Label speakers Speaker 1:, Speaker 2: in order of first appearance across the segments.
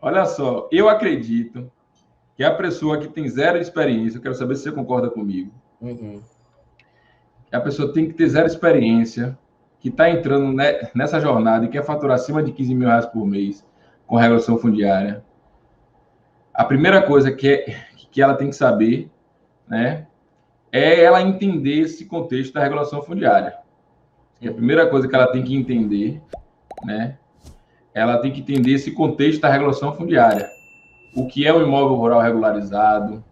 Speaker 1: Olha só, eu acredito que a pessoa que tem zero experiência, eu quero saber se você concorda comigo, que a pessoa tem que ter zero experiência, que está entrando nessa jornada e quer faturar acima de 15 mil reais por mês com regulação fundiária. A primeira coisa que ela tem que saber, né, é ela entender esse contexto da regulação fundiária. A primeira coisa que ela tem que entender, né, ela tem que entender esse contexto da regulação fundiária. O que é o imóvel rural regularizado,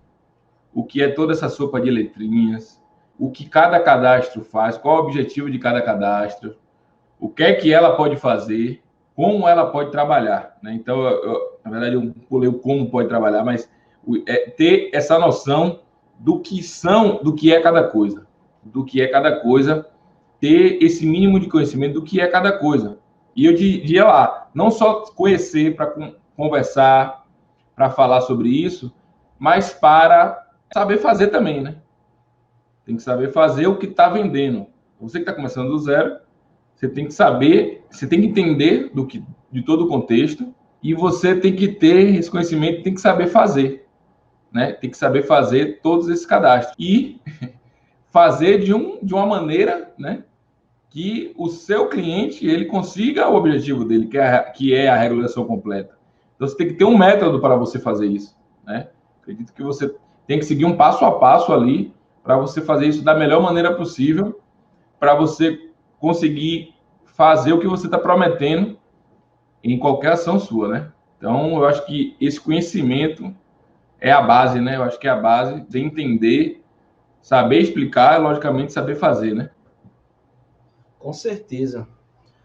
Speaker 1: o que é toda essa sopa de letrinhas, o que cada cadastro faz, qual o objetivo de cada cadastro, o que é que ela pode fazer, como ela pode trabalhar, né? Então, na verdade, eu pulei o como pode trabalhar, mas ter essa noção do que é cada coisa, ter esse mínimo de conhecimento do que é cada coisa. E eu diria lá, não só conhecer para conversar, para falar sobre isso, mas para saber fazer também, né? Tem que saber fazer o que está vendendo. Você que está começando do zero, você tem que saber, você tem que entender de todo o contexto e você tem que ter esse conhecimento, tem que saber fazer, né? Tem que saber fazer todos esses cadastros e fazer de uma maneira, né, que o seu cliente ele consiga o objetivo dele, que é a regulação completa. Então você tem que ter um método para você fazer isso, né? Acredito que você tem que seguir um passo a passo ali para você fazer isso da melhor maneira possível, para você conseguir fazer o que você está prometendo em qualquer ação sua, né? Então, eu acho que esse conhecimento é a base, né? Eu acho que é a base de entender, saber explicar, logicamente, saber fazer, né?
Speaker 2: Com certeza.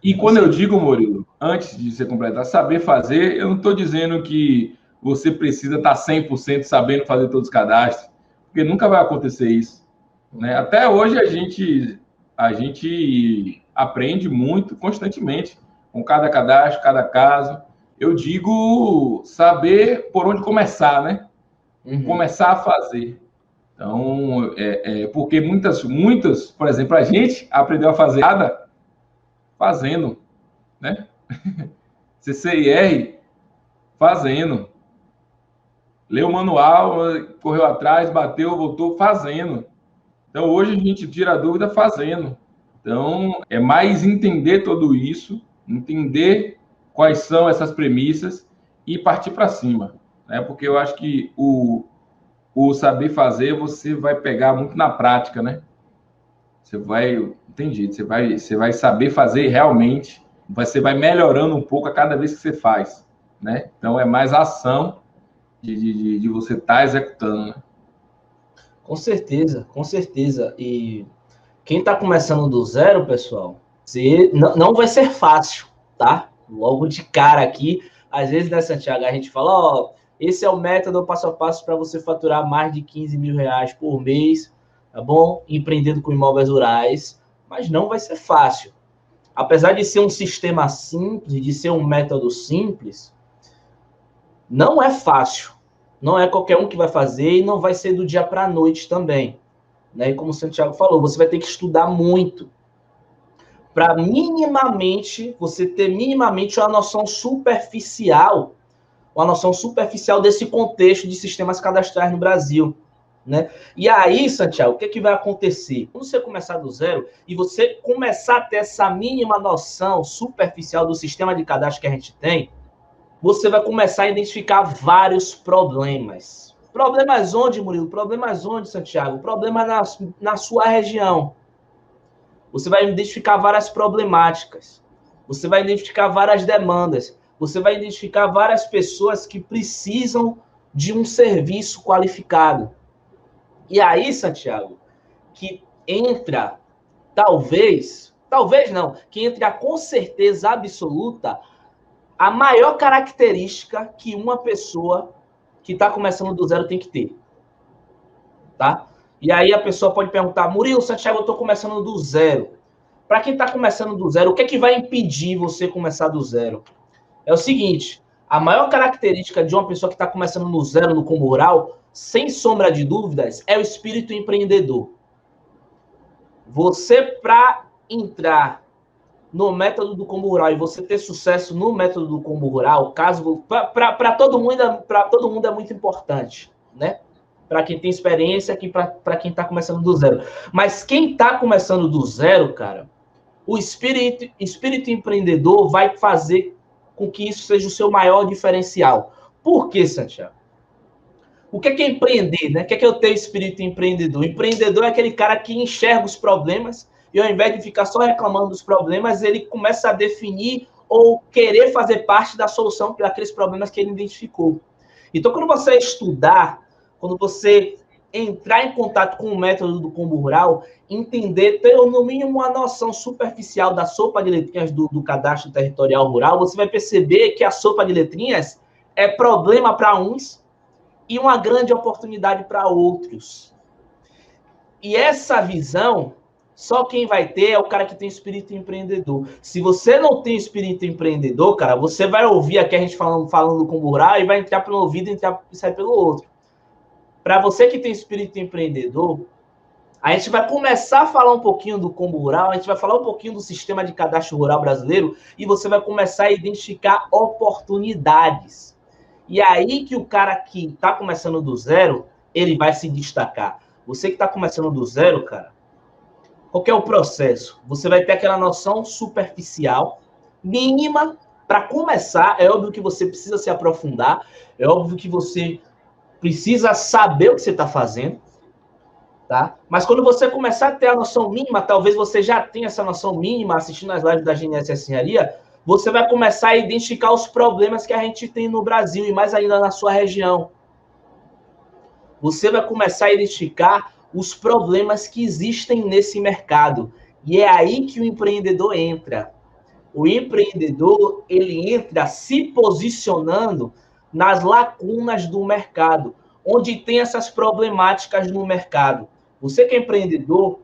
Speaker 1: E quando eu digo, Murilo, antes de você completar, saber fazer, eu não estou dizendo que você precisa estar 100% sabendo fazer todos os cadastros, porque nunca vai acontecer isso, né? Até hoje a gente aprende muito constantemente com cada cadastro, cada caso. Eu digo saber por onde começar, né? Começar a fazer. Então, porque muitas, por exemplo, a gente aprendeu a fazer nada fazendo, né? CCIR fazendo. Leu o manual, correu atrás, bateu, voltou fazendo. Então, hoje a gente tira a dúvida fazendo. Então, é mais entender tudo isso, entender quais são essas premissas e partir para cima, né? Porque eu acho que o saber fazer você vai pegar muito na prática, né? Entendi, você vai saber fazer realmente, você vai melhorando um pouco a cada vez que você faz, né? Então, é mais ação de você estar executando, né?
Speaker 2: Com certeza, com certeza. E quem está começando do zero, pessoal, não vai ser fácil, tá? Logo de cara aqui, às vezes, né, Santiago, a gente fala, ó, esse é o método passo a passo para você faturar mais de 15 mil reais por mês, tá bom? Empreendendo com imóveis rurais, mas não vai ser fácil. Apesar de ser um sistema simples, de ser um método simples, não é fácil. Não é qualquer um que vai fazer e não vai ser do dia para a noite também. Né? E como o Santiago falou, você vai ter que estudar muito para minimamente, você ter minimamente uma noção superficial desse contexto de sistemas cadastrais no Brasil. Né? E aí, Santiago, o que vai acontecer? Quando você começar do zero e você começar a ter essa mínima noção superficial do sistema de cadastro que a gente tem, você vai começar a identificar vários problemas. Problemas onde, Murilo? Problemas onde, Santiago? Problemas na sua região. Você vai identificar várias problemáticas. Você vai identificar várias demandas. Você vai identificar várias pessoas que precisam de um serviço qualificado. E aí, Santiago, que entra, talvez não, que entra com certeza absoluta a maior característica que uma pessoa que está começando do zero tem que ter. Tá? E aí a pessoa pode perguntar, Murilo, Santiago, eu estou começando do zero. Para quem está começando do zero, o que é que vai impedir você começar do zero? É o seguinte, a maior característica de uma pessoa que está começando no zero no combo rural, sem sombra de dúvidas, é o espírito empreendedor. Você, para entrar no método do combo rural e você ter sucesso no método do combo rural, caso para todo mundo é muito importante, né? Para quem tem experiência, para quem está começando do zero. Mas quem está começando do zero, cara, o espírito empreendedor vai fazer com que isso seja o seu maior diferencial. Por quê, Santiago? O que é empreender, né? O que é o teu espírito empreendedor? O empreendedor é aquele cara que enxerga os problemas e, ao invés de ficar só reclamando dos problemas, ele começa a definir ou querer fazer parte da solução daqueles problemas que ele identificou. Então, quando você estudar, quando você entrar em contato com o método do combo rural, entender, ter no mínimo uma noção superficial da sopa de letrinhas do cadastro territorial rural, você vai perceber que a sopa de letrinhas é problema para uns e uma grande oportunidade para outros. E essa visão, só quem vai ter é o cara que tem espírito empreendedor. Se você não tem espírito empreendedor, cara, você vai ouvir aqui a gente falando do combo rural e vai entrar pelo ouvido e sair pelo outro. Para você que tem espírito empreendedor, a gente vai começar a falar um pouquinho do combo rural, a gente vai falar um pouquinho do sistema de cadastro rural brasileiro e você vai começar a identificar oportunidades. E aí que o cara que está começando do zero, ele vai se destacar. Você que está começando do zero, cara, qual que é o processo? Você vai ter aquela noção superficial, mínima, para começar. É óbvio que você precisa se aprofundar, é óbvio que você precisa saber o que você está fazendo, tá? Mas quando você começar a ter a noção mínima, talvez você já tenha essa noção mínima assistindo as lives da GNS Engenharia, você vai começar a identificar os problemas que a gente tem no Brasil e mais ainda na sua região. Você vai começar a identificar os problemas que existem nesse mercado. E é aí que o empreendedor entra. O empreendedor, ele entra se posicionando nas lacunas do mercado, onde tem essas problemáticas no mercado. Você que é empreendedor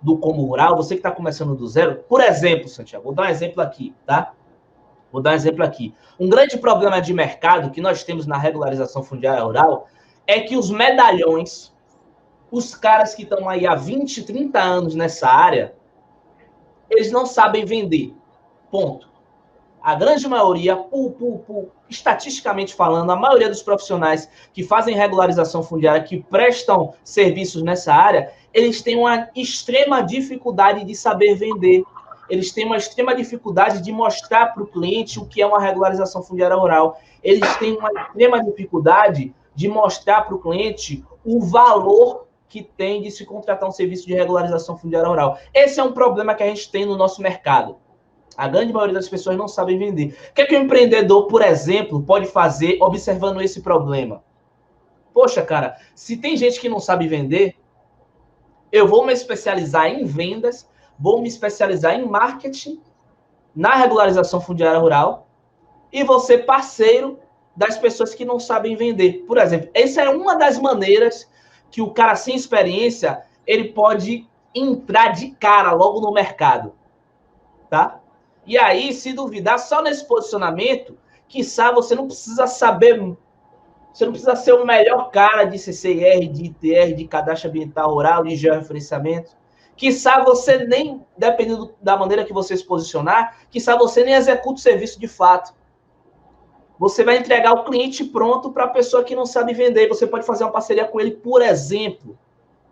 Speaker 2: do combo rural, você que está começando do zero, por exemplo, Santiago, vou dar um exemplo aqui, tá? Vou dar um exemplo aqui. Um grande problema de mercado que nós temos na regularização fundiária rural é que os medalhões, os caras que estão aí há 20, 30 anos nessa área, eles não sabem vender. Ponto. A grande maioria, estatisticamente falando, a maioria dos profissionais que fazem regularização fundiária, que prestam serviços nessa área, eles têm uma extrema dificuldade de saber vender. Eles têm uma extrema dificuldade de mostrar para o cliente o que é uma regularização fundiária rural. Eles têm uma extrema dificuldade de mostrar para o cliente o valor que tem de se contratar um serviço de regularização fundiária rural. Esse é um problema que a gente tem no nosso mercado. A grande maioria das pessoas não sabem vender. O que é que o empreendedor, por exemplo, pode fazer observando esse problema? Poxa, cara, se tem gente que não sabe vender, eu vou me especializar em vendas, vou me especializar em marketing, na regularização fundiária rural, e vou ser parceiro das pessoas que não sabem vender. Por exemplo, essa é uma das maneiras que o cara sem experiência, ele pode entrar de cara logo no mercado, tá? E aí, se duvidar, só nesse posicionamento, quiçá você não precisa saber, você não precisa ser o melhor cara de CCIR, de ITR, de cadastro ambiental rural, de georreferenciamento. Quiçá você nem, dependendo da maneira que você se posicionar, quiçá você nem executa o serviço de fato. Você vai entregar o cliente pronto para a pessoa que não sabe vender. Você pode fazer uma parceria com ele, por exemplo,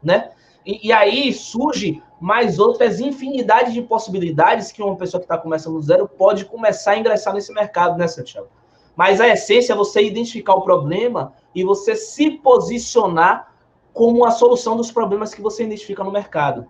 Speaker 2: né? E aí surge mais outras infinidades de possibilidades que uma pessoa que está começando do zero pode começar a ingressar nesse mercado, né, Santiago? Mas a essência é você identificar o problema e você se posicionar como a solução dos problemas que você identifica no mercado.